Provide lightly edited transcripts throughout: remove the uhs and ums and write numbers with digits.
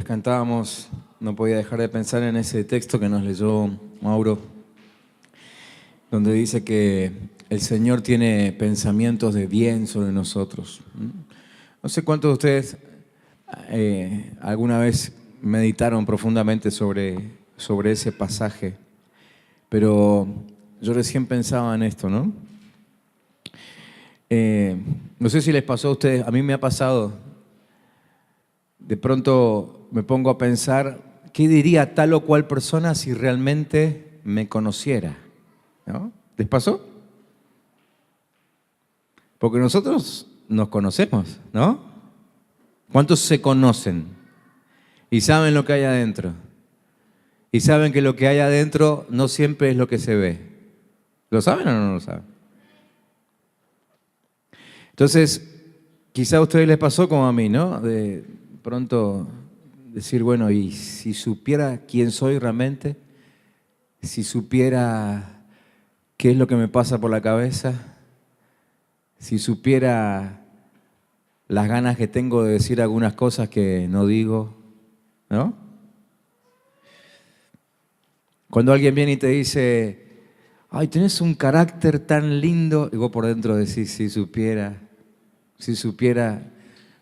cantábamos, no podía dejar de pensar en ese texto que nos leyó Mauro, donde dice que el Señor tiene pensamientos de bien sobre nosotros. No sé cuántos de ustedes alguna vez meditaron profundamente sobre ese pasaje, pero yo recién pensaba en esto, ¿no? No sé si les pasó a ustedes, a mí me ha pasado. De pronto me pongo a pensar, ¿qué diría tal o cual persona si realmente me conociera? ¿No? ¿Les pasó? Porque nosotros nos conocemos, ¿no? ¿Cuántos se conocen y saben lo que hay adentro? Y saben que lo que hay adentro no siempre es lo que se ve. ¿Lo saben o no lo saben? Entonces, quizá a ustedes les pasó como a mí, ¿no? De pronto decir, bueno, y si supiera quién soy realmente, si supiera qué es lo que me pasa por la cabeza, si supiera las ganas que tengo de decir algunas cosas que no digo, ¿no? Cuando alguien viene y te dice, ay, tenés un carácter tan lindo, y vos por dentro decís, si supiera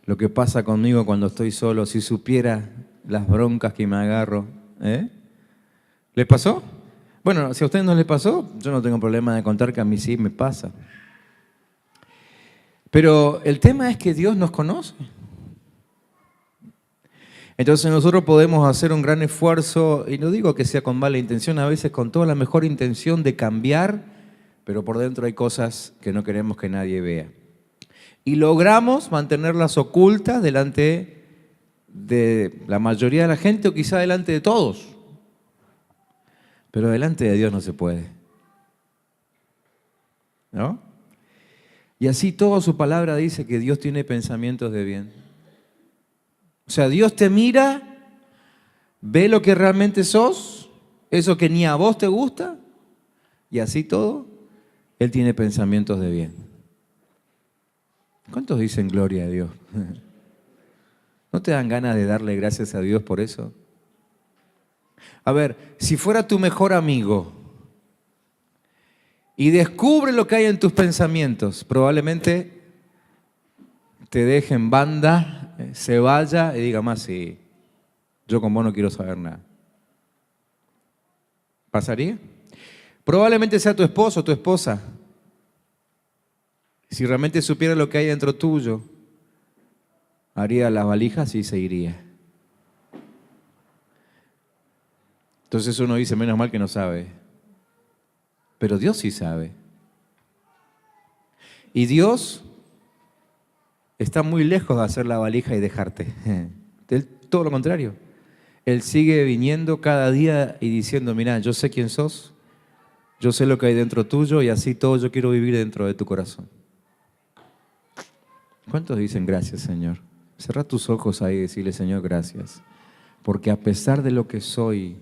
lo que pasa conmigo cuando estoy solo, si supiera las broncas que me agarro, ¿eh? ¿Les pasó? Bueno, si a ustedes no les pasó, yo no tengo problema de contar que a mí sí me pasa. Pero el tema es que Dios nos conoce. Entonces nosotros podemos hacer un gran esfuerzo, y no digo que sea con mala intención, a veces con toda la mejor intención de cambiar, pero por dentro hay cosas que no queremos que nadie vea. Y logramos mantenerlas ocultas delante de la mayoría de la gente o quizá delante de todos. Pero delante de Dios no se puede, ¿no? Y así toda su palabra dice que Dios tiene pensamientos de bien. O sea, Dios te mira, ve lo que realmente sos, eso que ni a vos te gusta, y así todo, Él tiene pensamientos de bien. ¿Cuántos dicen gloria a Dios? ¿No te dan ganas de darle gracias a Dios por eso? A ver, si fuera tu mejor amigo y descubre lo que hay en tus pensamientos, probablemente te deje en banda, se vaya y diga más, sí, yo con vos no quiero saber nada. ¿Pasaría? Probablemente sea tu esposo o tu esposa. Si realmente supiera lo que hay dentro tuyo, haría las valijas y se iría. Entonces uno dice, menos mal que no sabe. Pero Dios sí sabe. Y Dios está muy lejos de hacer la valija y dejarte. Todo lo contrario. Él sigue viniendo cada día y diciendo, mira, yo sé quién sos, yo sé lo que hay dentro tuyo y así todo yo quiero vivir dentro de tu corazón. ¿Cuántos dicen gracias, Señor? Cerrá tus ojos ahí y decirle, Señor, gracias. Porque a pesar de lo que soy,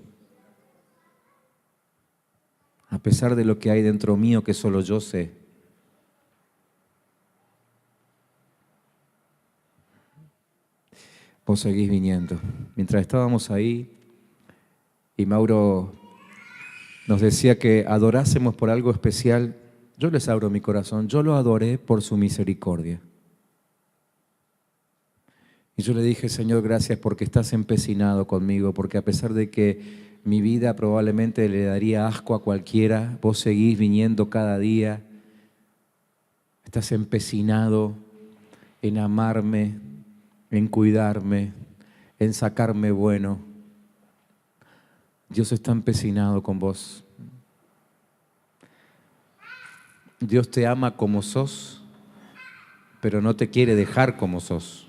a pesar de lo que hay dentro mío que solo yo sé, vos seguís viniendo. Mientras estábamos ahí y Mauro nos decía que adorásemos por algo especial, yo les abro mi corazón, yo lo adoré por su misericordia. Y yo le dije, Señor, gracias porque estás empecinado conmigo, porque a pesar de que mi vida probablemente le daría asco a cualquiera, vos seguís viniendo cada día, estás empecinado en amarme, en cuidarme, en sacarme bueno. Dios está empecinado con vos. Dios te ama como sos, pero no te quiere dejar como sos.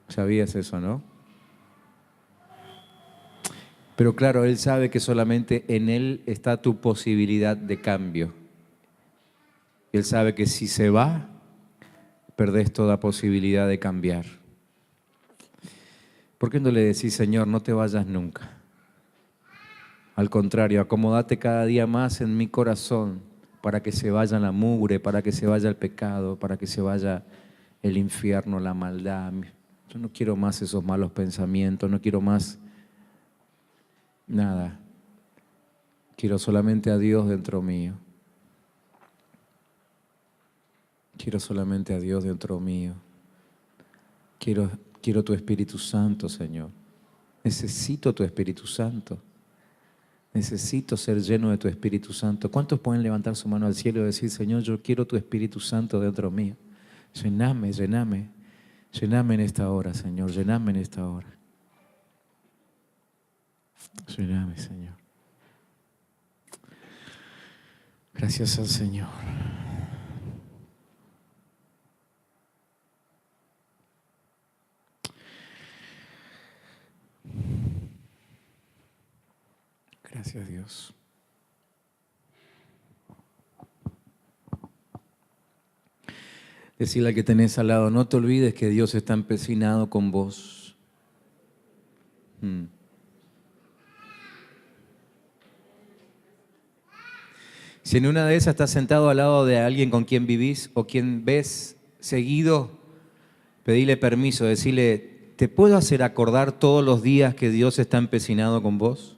¿Sabías eso, no? Pero claro, Él sabe que solamente en Él está tu posibilidad de cambio. Él sabe que si se va, perdés toda posibilidad de cambiar. ¿Por qué no le decís, Señor, no te vayas nunca? Al contrario, acomódate cada día más en mi corazón para que se vaya la mugre, para que se vaya el pecado, para que se vaya el infierno, la maldad, Yo no quiero más esos malos pensamientos, no quiero más nada. Quiero solamente a Dios dentro mío. Quiero solamente a Dios dentro mío. Quiero tu Espíritu Santo, Señor. Necesito tu Espíritu Santo. Necesito ser lleno de tu Espíritu Santo. ¿Cuántos pueden levantar su mano al cielo y decir, Señor, yo quiero tu Espíritu Santo dentro mío? Llename, llename. Llename en esta hora, Señor. Llename en esta hora. Llename, Señor. Gracias al Señor. Gracias, Dios. Decirle al que tenés al lado, no te olvides que Dios está empecinado con vos. Si en una de esas estás sentado al lado de alguien con quien vivís o quien ves seguido, pedile permiso, decirle, ¿te puedo hacer acordar todos los días que Dios está empecinado con vos?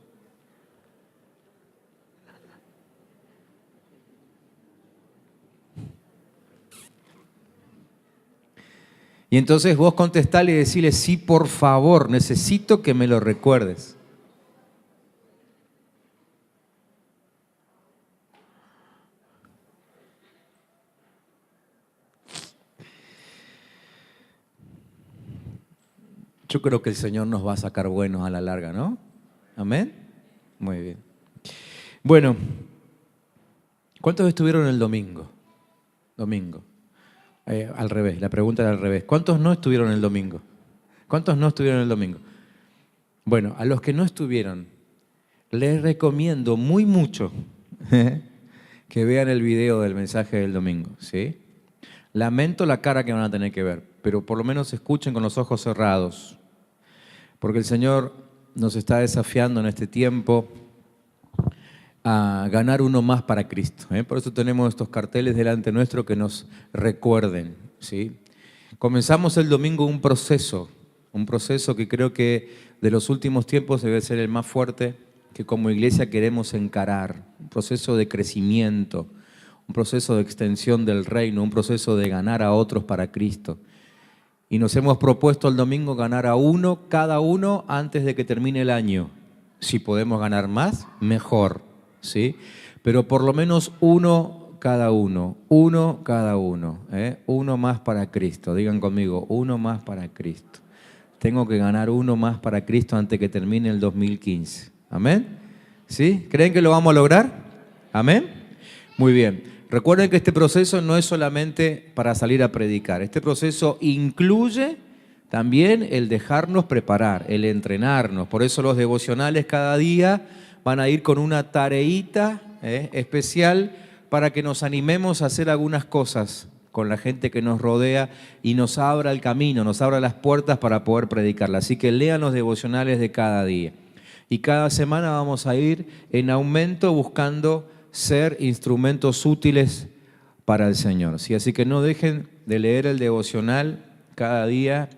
Y entonces vos contestale y decirle, sí, por favor, necesito que me lo recuerdes. Yo creo que el Señor nos va a sacar buenos a la larga, ¿no? ¿Amén? Muy bien. Bueno, ¿cuántos estuvieron el domingo? Domingo. Al revés, la pregunta era al revés. ¿Cuántos no estuvieron el domingo? ¿Cuántos no estuvieron el domingo? Bueno, a los que no estuvieron, les recomiendo muy mucho que vean el video del mensaje del domingo, ¿sí? Lamento la cara que van a tener que ver, pero por lo menos escuchen con los ojos cerrados, porque el Señor nos está desafiando en este tiempo a ganar uno más para Cristo. Por eso tenemos estos carteles delante nuestro que nos recuerden, ¿sí? Comenzamos el domingo un proceso que creo que de los últimos tiempos debe ser el más fuerte que como iglesia queremos encarar. Un proceso de crecimiento, un proceso de extensión del reino, un proceso de ganar a otros para Cristo. Y nos hemos propuesto el domingo ganar a uno, cada uno, antes de que termine el año. Si podemos ganar más, mejor, ¿sí? Pero por lo menos uno cada uno, uno más para Cristo. Digan conmigo, uno más para Cristo. Tengo que ganar uno más para Cristo antes que termine el 2015. ¿Amén? ¿Sí? ¿Creen que lo vamos a lograr? ¿Amén? Muy bien. Recuerden que este proceso no es solamente para salir a predicar. Este proceso incluye también el dejarnos preparar, el entrenarnos. Por eso los devocionales cada día van a ir con una tareita especial para que nos animemos a hacer algunas cosas con la gente que nos rodea y nos abra el camino, nos abra las puertas para poder predicarla. Así que lean los devocionales de cada día. Y cada semana vamos a ir en aumento buscando ser instrumentos útiles para el Señor, ¿sí? Así que no dejen de leer el devocional cada día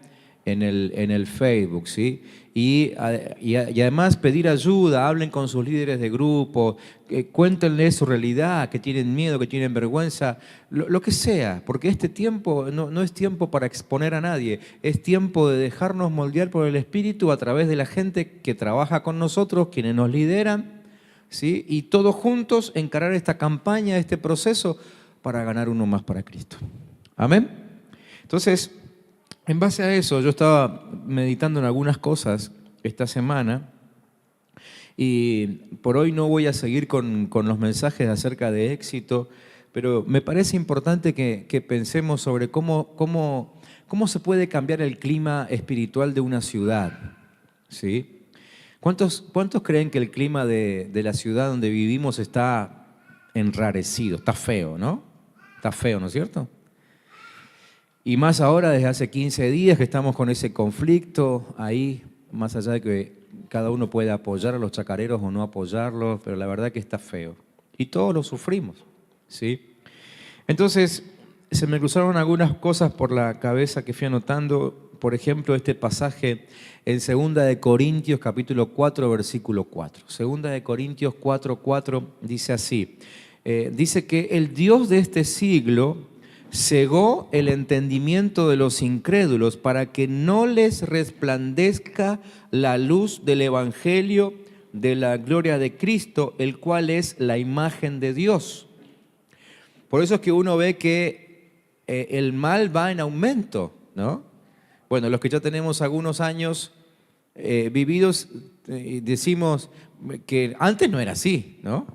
en el Facebook, ¿sí? Y además pedir ayuda, hablen con sus líderes de grupo, cuéntenle su realidad, que tienen miedo, que tienen vergüenza, lo que sea, porque este tiempo no es tiempo para exponer a nadie, es tiempo de dejarnos moldear por el Espíritu a través de la gente que trabaja con nosotros, quienes nos lideran, ¿sí? Y todos juntos encarar esta campaña, este proceso, para ganar uno más para Cristo. ¿Amén? Entonces, en base a eso, yo estaba meditando en algunas cosas esta semana y por hoy no voy a seguir con los mensajes acerca de éxito, pero me parece importante que pensemos sobre cómo se puede cambiar el clima espiritual de una ciudad, ¿sí? ¿Cuántos creen que el clima de la ciudad donde vivimos está enrarecido? Está feo, ¿no? Está feo, ¿no es cierto? Y más ahora, desde hace 15 días que estamos con ese conflicto ahí, más allá de que cada uno puede apoyar a los chacareros o no apoyarlos, pero la verdad que está feo. Y todos lo sufrimos, ¿sí? Entonces, se me cruzaron algunas cosas por la cabeza que fui anotando por ejemplo, este pasaje en 2 de Corintios capítulo 4, versículo 4. 2 de Corintios 4, 4 dice así. Dice que el Dios de este siglo cegó el entendimiento de los incrédulos para que no les resplandezca la luz del Evangelio de la gloria de Cristo, el cual es la imagen de Dios. Por eso es que uno ve que el mal va en aumento, ¿no? Bueno, los que ya tenemos algunos años vividos, decimos que antes no era así, ¿no?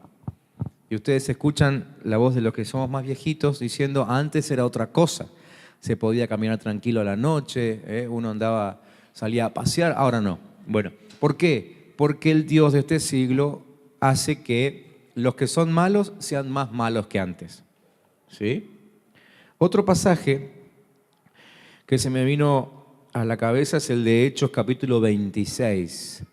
Y ustedes escuchan la voz de los que somos más viejitos diciendo, antes era otra cosa. Se podía caminar tranquilo a la noche, uno salía a pasear, ahora no. Bueno, ¿por qué? Porque el Dios de este siglo hace que los que son malos sean más malos que antes. ¿Sí? Otro pasaje que se me vino a la cabeza es el de Hechos capítulo 26.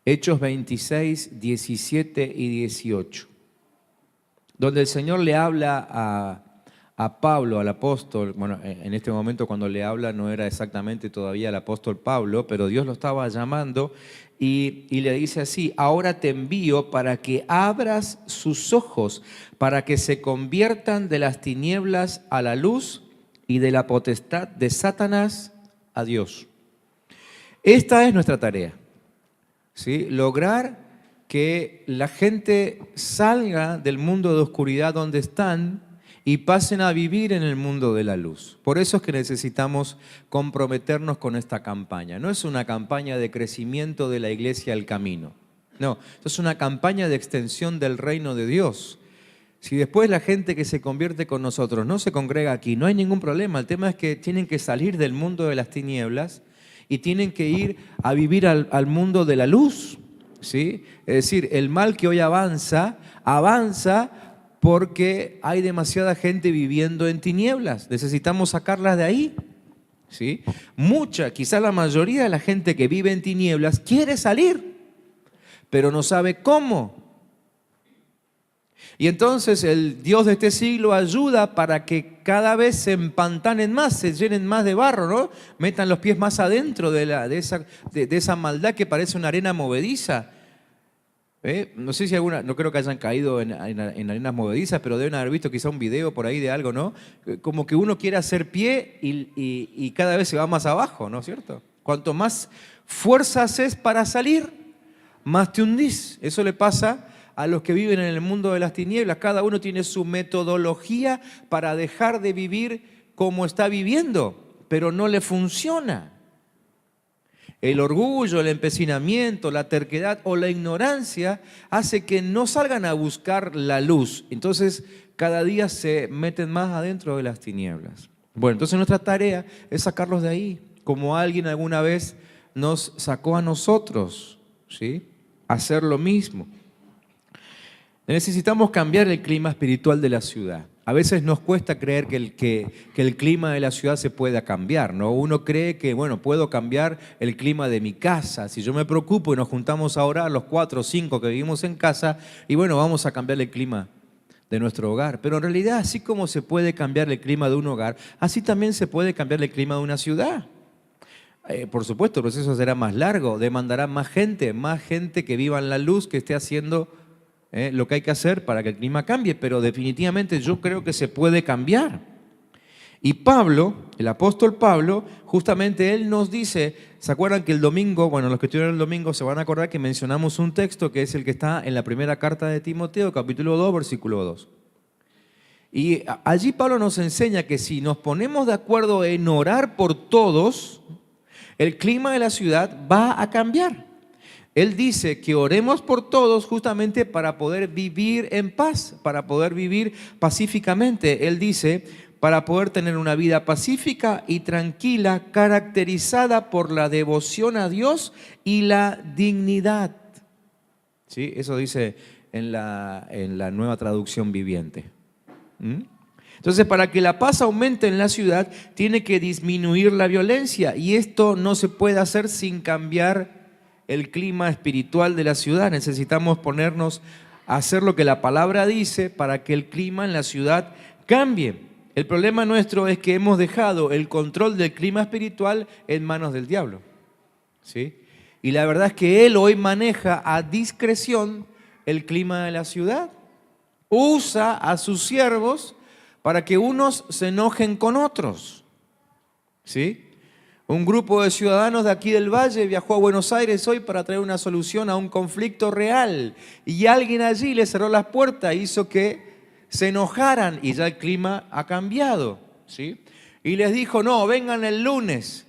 Hechos 26, 17 y 18. Donde el Señor le habla a Pablo, al apóstol. Bueno, en este momento cuando le habla no era exactamente todavía el apóstol Pablo, pero Dios lo estaba llamando y le dice así: ahora te envío para que abras sus ojos, para que se conviertan de las tinieblas a la luz y de la potestad de Satanás a Dios. Esta es nuestra tarea, ¿sí? Lograr que la gente salga del mundo de oscuridad donde están y pasen a vivir en el mundo de la luz. Por eso es que necesitamos comprometernos con esta campaña. No es una campaña de crecimiento de la iglesia al camino. No, es una campaña de extensión del reino de Dios. Si después la gente que se convierte con nosotros no se congrega aquí, no hay ningún problema. El tema es que tienen que salir del mundo de las tinieblas y tienen que ir a vivir al mundo de la luz, ¿sí? Es decir, el mal que hoy avanza porque hay demasiada gente viviendo en tinieblas. Necesitamos sacarlas de ahí, ¿sí? Quizá la mayoría de la gente que vive en tinieblas quiere salir, pero no sabe cómo. Y entonces el Dios de este siglo ayuda para que cada vez se empantanen más, se llenen más de barro, ¿no? Metan los pies más adentro de esa maldad que parece una arena movediza. No sé si no creo que hayan caído en arenas movedizas, pero deben haber visto quizá un video por ahí de algo, ¿no? Como que uno quiere hacer pie y cada vez se va más abajo, ¿no es cierto? Cuanto más fuerza haces para salir, más te hundís. Eso le pasa a los que viven en el mundo de las tinieblas. Cada uno tiene su metodología para dejar de vivir como está viviendo, pero no le funciona. El orgullo, el empecinamiento, la terquedad o la ignorancia hace que no salgan a buscar la luz. Entonces, cada día se meten más adentro de las tinieblas. Bueno, entonces nuestra tarea es sacarlos de ahí, como alguien alguna vez nos sacó a nosotros, ¿sí? Hacer lo mismo. Necesitamos cambiar el clima espiritual de la ciudad. A veces nos cuesta creer que el clima de la ciudad se pueda cambiar, ¿no? Uno cree que, bueno, puedo cambiar el clima de mi casa. Si yo me preocupo y nos juntamos a orar los 4 o 5 que vivimos en casa, y bueno, vamos a cambiar el clima de nuestro hogar. Pero en realidad, así como se puede cambiar el clima de un hogar, así también se puede cambiar el clima de una ciudad. Por supuesto, el proceso será más largo, demandará más gente que viva en la luz, que esté haciendo lo que hay que hacer para que el clima cambie, pero definitivamente yo creo que se puede cambiar. Y Pablo, el apóstol Pablo, justamente él nos dice, ¿se acuerdan que el domingo, bueno, los que estuvieron el domingo se van a acordar que mencionamos un texto que es el que está en la primera carta de Timoteo, capítulo 2, versículo 2. Y allí Pablo nos enseña que si nos ponemos de acuerdo en orar por todos, el clima de la ciudad va a cambiar. Él dice que oremos por todos justamente para poder vivir en paz, para poder vivir pacíficamente. Él dice, para poder tener una vida pacífica y tranquila, caracterizada por la devoción a Dios y la dignidad. ¿Sí? Eso dice en la Nueva Traducción Viviente. Entonces, para que la paz aumente en la ciudad, tiene que disminuir la violencia. Y esto no se puede hacer sin cambiar el clima espiritual de la ciudad. Necesitamos ponernos a hacer lo que la palabra dice para que el clima en la ciudad cambie. El problema nuestro es que hemos dejado el control del clima espiritual en manos del diablo, ¿sí? Y la verdad es que él hoy maneja a discreción el clima de la ciudad. Usa a sus siervos para que unos se enojen con otros, ¿sí? Un grupo de ciudadanos de aquí del Valle viajó a Buenos Aires hoy para traer una solución a un conflicto real. Y alguien allí le cerró las puertas, hizo que se enojaran y ya el clima ha cambiado, ¿sí? Y les dijo, no, vengan el lunes.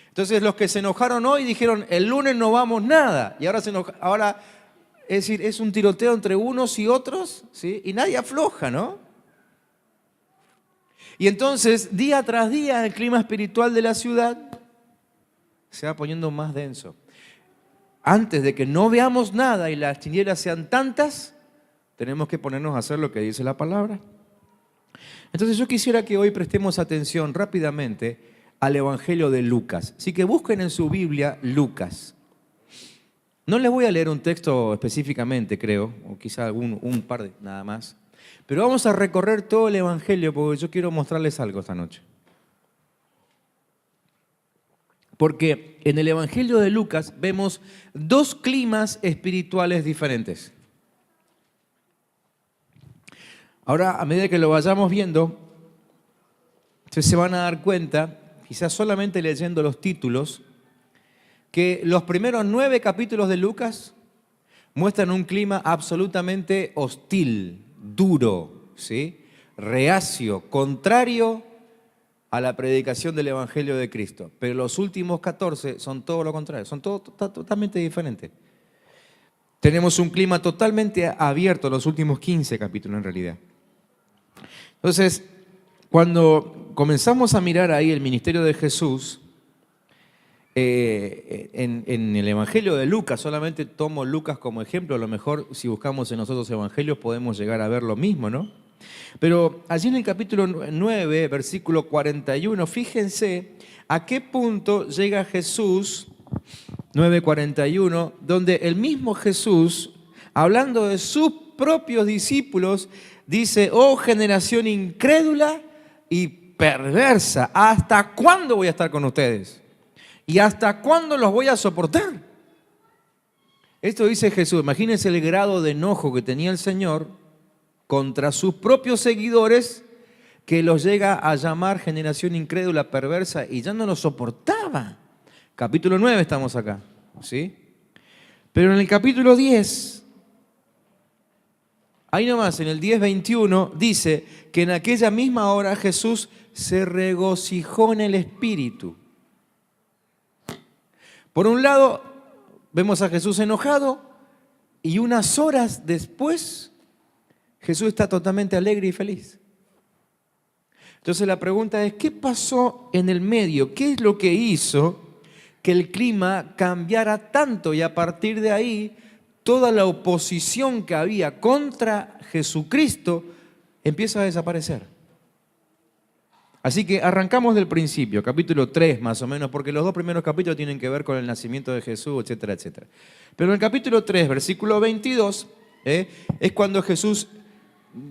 Entonces los que se enojaron hoy dijeron, el lunes no vamos nada. Y ahora, es decir, es un tiroteo entre unos y otros, ¿sí? Y nadie afloja, ¿no? Y entonces, día tras día, el clima espiritual de la ciudad se va poniendo más denso. Antes de que no veamos nada y las tinieblas sean tantas, tenemos que ponernos a hacer lo que dice la palabra. Entonces yo quisiera que hoy prestemos atención rápidamente al Evangelio de Lucas. Así que busquen en su Biblia Lucas. No les voy a leer un texto específicamente, creo, o quizá un par de nada más. Pero vamos a recorrer todo el Evangelio porque yo quiero mostrarles algo esta noche. Porque en el Evangelio de Lucas vemos dos climas espirituales diferentes. Ahora, a medida que lo vayamos viendo, ustedes se van a dar cuenta, quizás solamente leyendo los títulos, que los primeros 9 capítulos de Lucas muestran un clima absolutamente hostil, duro, ¿sí? Reacio, contrario a la predicación del Evangelio de Cristo. Pero los últimos 14 son todo lo contrario, son totalmente diferentes. Tenemos un clima totalmente abierto, los últimos 15 capítulos en realidad. Entonces, cuando comenzamos a mirar ahí el ministerio de Jesús, en el Evangelio de Lucas, solamente tomo Lucas como ejemplo, a lo mejor si buscamos en los otros evangelios podemos llegar a ver lo mismo, ¿no? Pero allí en el capítulo 9, versículo 41, fíjense a qué punto llega Jesús, 9:41, donde el mismo Jesús, hablando de sus propios discípulos, dice, oh generación incrédula y perversa, ¿hasta cuándo voy a estar con ustedes? ¿Y hasta cuándo los voy a soportar? Esto dice Jesús. Imagínense el grado de enojo que tenía el Señor contra sus propios seguidores, que los llega a llamar generación incrédula, perversa, y ya no los soportaba. Capítulo 9 estamos acá, ¿sí? Pero en el capítulo 10, ahí nomás, en el 10:21, dice que en aquella misma hora Jesús se regocijó en el Espíritu. Por un lado, vemos a Jesús enojado y unas horas después, Jesús está totalmente alegre y feliz. Entonces la pregunta es, ¿qué pasó en el medio? ¿Qué es lo que hizo que el clima cambiara tanto y a partir de ahí toda la oposición que había contra Jesucristo empieza a desaparecer? Así que arrancamos del principio, capítulo 3 más o menos, porque los dos primeros capítulos tienen que ver con el nacimiento de Jesús, etcétera, etcétera. Pero en el capítulo 3, versículo 22, es cuando Jesús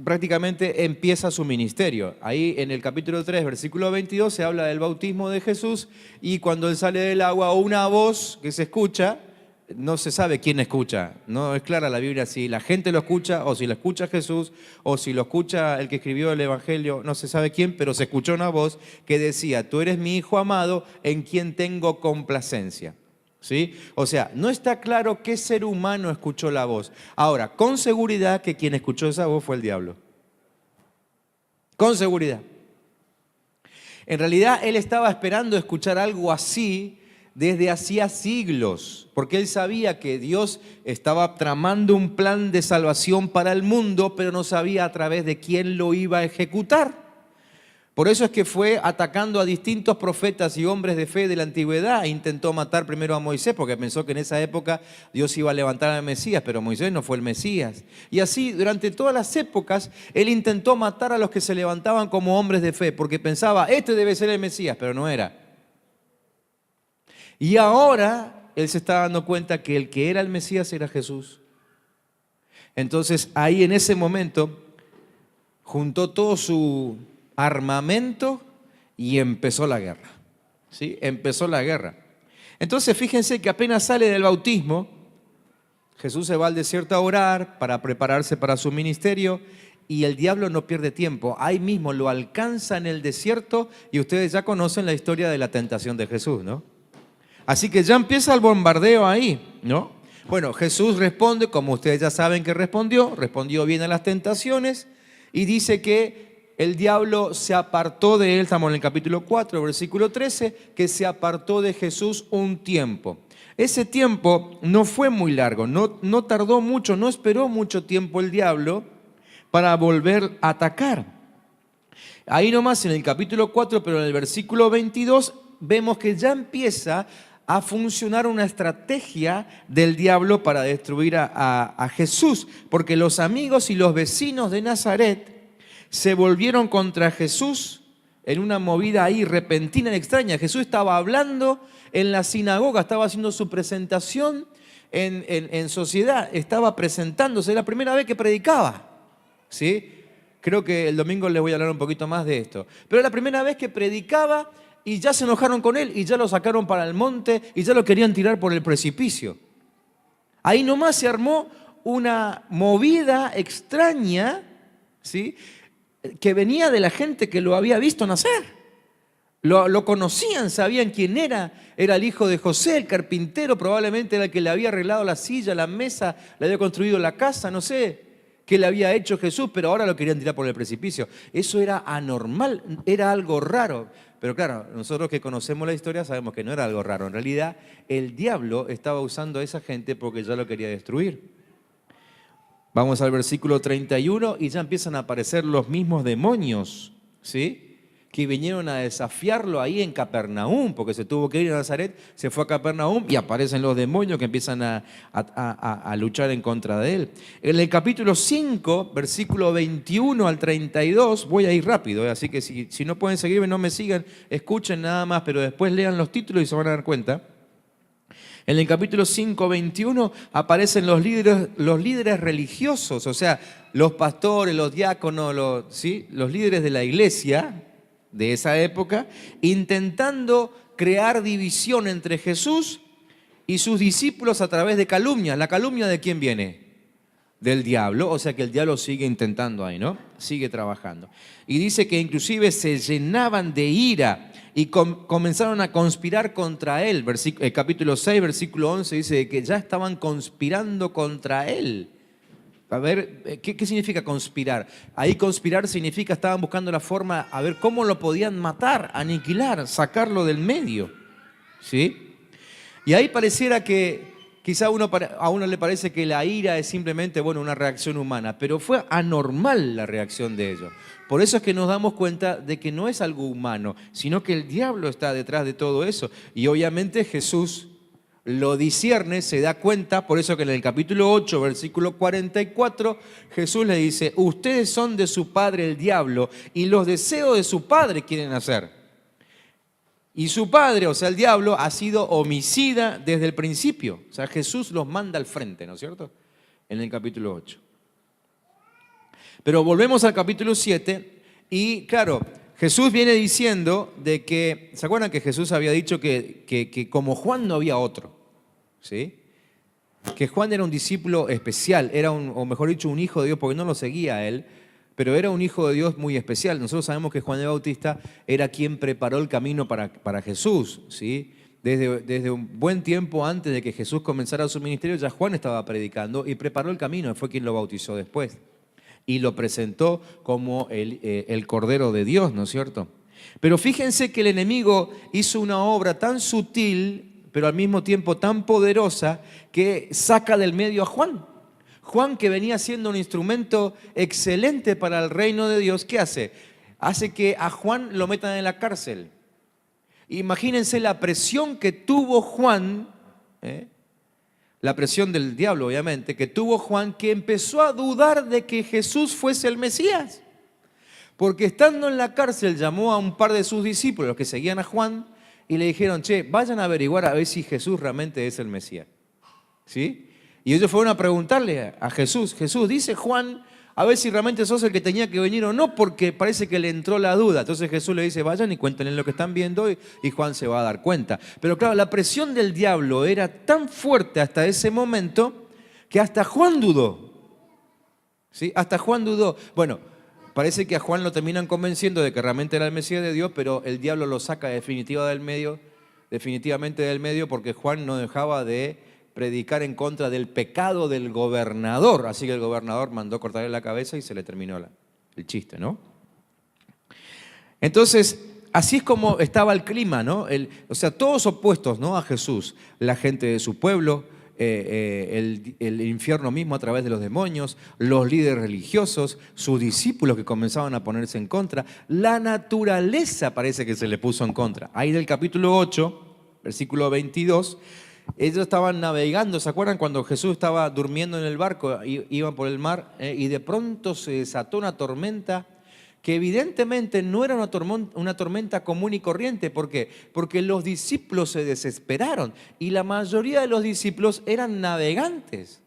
prácticamente empieza su ministerio. Ahí en el capítulo 3, versículo 22, se habla del bautismo de Jesús y cuando él sale del agua, una voz que se escucha, no se sabe quién escucha, no es clara la Biblia si la gente lo escucha o si lo escucha Jesús o si lo escucha el que escribió el Evangelio, no se sabe quién, pero se escuchó una voz que decía, tú eres mi Hijo amado en quien tengo complacencia. ¿Sí? O sea, no está claro qué ser humano escuchó la voz. Ahora, con seguridad que quien escuchó esa voz fue el diablo. Con seguridad. En realidad, él estaba esperando escuchar algo así desde hacía siglos, porque él sabía que Dios estaba tramando un plan de salvación para el mundo, pero no sabía a través de quién lo iba a ejecutar. Por eso es que fue atacando a distintos profetas y hombres de fe de la antigüedad. Intentó matar primero a Moisés porque pensó que en esa época Dios iba a levantar al Mesías, pero Moisés no fue el Mesías. Y así durante todas las épocas él intentó matar a los que se levantaban como hombres de fe porque pensaba, este debe ser el Mesías, pero no era. Y ahora él se está dando cuenta que el que era el Mesías era Jesús. Entonces ahí en ese momento juntó todo su armamento y empezó la guerra. ¿Sí? Empezó la guerra. Entonces fíjense que apenas sale del bautismo, Jesús se va al desierto a orar para prepararse para su ministerio y el diablo no pierde tiempo. Ahí mismo lo alcanza en el desierto y ustedes ya conocen la historia de la tentación de Jesús, ¿no? Así que ya empieza el bombardeo ahí, ¿no? Bueno, Jesús responde, como ustedes ya saben que respondió bien a las tentaciones y dice que el diablo se apartó de él, estamos en el capítulo 4, versículo 13, que se apartó de Jesús un tiempo. Ese tiempo no fue muy largo, no tardó mucho, no esperó mucho tiempo el diablo para volver a atacar. Ahí nomás en el capítulo 4, pero en el versículo 22, vemos que ya empieza a funcionar una estrategia del diablo para destruir a Jesús, porque los amigos y los vecinos de Nazaret se volvieron contra Jesús en una movida ahí repentina y extraña. Jesús estaba hablando en la sinagoga, estaba haciendo su presentación en sociedad, estaba presentándose, era la primera vez que predicaba, ¿sí? Creo que el domingo les voy a hablar un poquito más de esto. Pero era la primera vez que predicaba y ya se enojaron con él y ya lo sacaron para el monte y ya lo querían tirar por el precipicio. Ahí nomás se armó una movida extraña, ¿sí?, que venía de la gente que lo había visto nacer. Lo conocían, sabían quién era el hijo de José, el carpintero, probablemente era el que le había arreglado la silla, la mesa, le había construido la casa, no sé qué le había hecho Jesús, pero ahora lo querían tirar por el precipicio. Eso era anormal, era algo raro. Pero claro, nosotros que conocemos la historia sabemos que no era algo raro. En realidad, el diablo estaba usando a esa gente porque ya lo quería destruir. Vamos al versículo 31 y ya empiezan a aparecer los mismos demonios, ¿sí?, que vinieron a desafiarlo ahí en Capernaum, porque se tuvo que ir a Nazaret, se fue a Capernaum y aparecen los demonios que empiezan a luchar en contra de él. En el capítulo 5, versículo 21 al 32, voy a ir rápido, así que si no pueden seguirme, no me sigan, escuchen nada más, pero después lean los títulos y se van a dar cuenta. En el capítulo 5, 21 aparecen los líderes religiosos, o sea, los pastores, los diáconos, los líderes de la iglesia de esa época, intentando crear división entre Jesús y sus discípulos a través de calumnias. ¿La calumnia de quién viene? Del diablo, o sea que el diablo sigue intentando ahí, ¿no? Sigue trabajando. Y dice que inclusive se llenaban de ira y comenzaron a conspirar contra él. Capítulo 6, versículo 11 dice que ya estaban conspirando contra él. A ver, ¿qué significa conspirar? Ahí conspirar significa estaban buscando la forma a ver cómo lo podían matar, aniquilar, sacarlo del medio, ¿sí? Y ahí pareciera que quizá a uno le parece que la ira es simplemente, bueno, una reacción humana, pero fue anormal la reacción de ellos. Por eso es que nos damos cuenta de que no es algo humano, sino que el diablo está detrás de todo eso. Y obviamente Jesús lo discierne, se da cuenta, por eso que en el capítulo 8, versículo 44, Jesús le dice, ustedes son de su padre el diablo y los deseos de su padre quieren hacer. Y su padre, o sea el diablo, ha sido homicida desde el principio. O sea, Jesús los manda al frente, ¿no es cierto? En el capítulo 8. Pero volvemos al capítulo 7 y claro, Jesús viene diciendo de que, ¿se acuerdan que Jesús había dicho que como Juan no había otro? ¿Sí? Que Juan era un discípulo especial, o mejor dicho, un hijo de Dios, porque no lo seguía a él, pero era un hijo de Dios muy especial. Nosotros sabemos que Juan el Bautista era quien preparó el camino para Jesús, ¿sí? Desde un buen tiempo antes de que Jesús comenzara su ministerio, ya Juan estaba predicando y preparó el camino, fue quien lo bautizó después. Y lo presentó como el Cordero de Dios, ¿no es cierto? Pero fíjense que el enemigo hizo una obra tan sutil, pero al mismo tiempo tan poderosa, que saca del medio a Juan. Juan, que venía siendo un instrumento excelente para el reino de Dios, ¿qué hace? Hace que a Juan lo metan en la cárcel. Imagínense la presión que tuvo Juan, la presión del diablo obviamente, que tuvo Juan, que empezó a dudar de que Jesús fuese el Mesías. Porque estando en la cárcel llamó a un par de sus discípulos, los que seguían a Juan, y le dijeron, vayan a averiguar a ver si Jesús realmente es el Mesías. ¿Sí? Y ellos fueron a preguntarle a Jesús, Jesús, dice Juan a ver si realmente sos el que tenía que venir o no, porque parece que le entró la duda. Entonces Jesús le dice, vayan y cuéntenle lo que están viendo y Juan se va a dar cuenta. Pero claro, la presión del diablo era tan fuerte hasta ese momento que hasta Juan dudó. ¿Sí? Hasta Juan dudó. Bueno, parece que a Juan lo terminan convenciendo de que realmente era el Mesías de Dios, pero el diablo lo saca definitivamente del medio, porque Juan no dejaba de predicar en contra del pecado del gobernador. Así que el gobernador mandó cortarle la cabeza y se le terminó el chiste, ¿no? Entonces, así es como estaba el clima, ¿no? O sea, todos opuestos, ¿no?, a Jesús. La gente de su pueblo, el infierno mismo a través de los demonios, los líderes religiosos, sus discípulos que comenzaban a ponerse en contra. La naturaleza parece que se le puso en contra. Ahí del capítulo 8, versículo 22, ellos estaban navegando. ¿Se acuerdan cuando Jesús estaba durmiendo en el barco? Iban por el mar y de pronto se desató una tormenta que evidentemente no era una tormenta común y corriente. ¿Por qué? Porque los discípulos se desesperaron y la mayoría de los discípulos eran navegantes,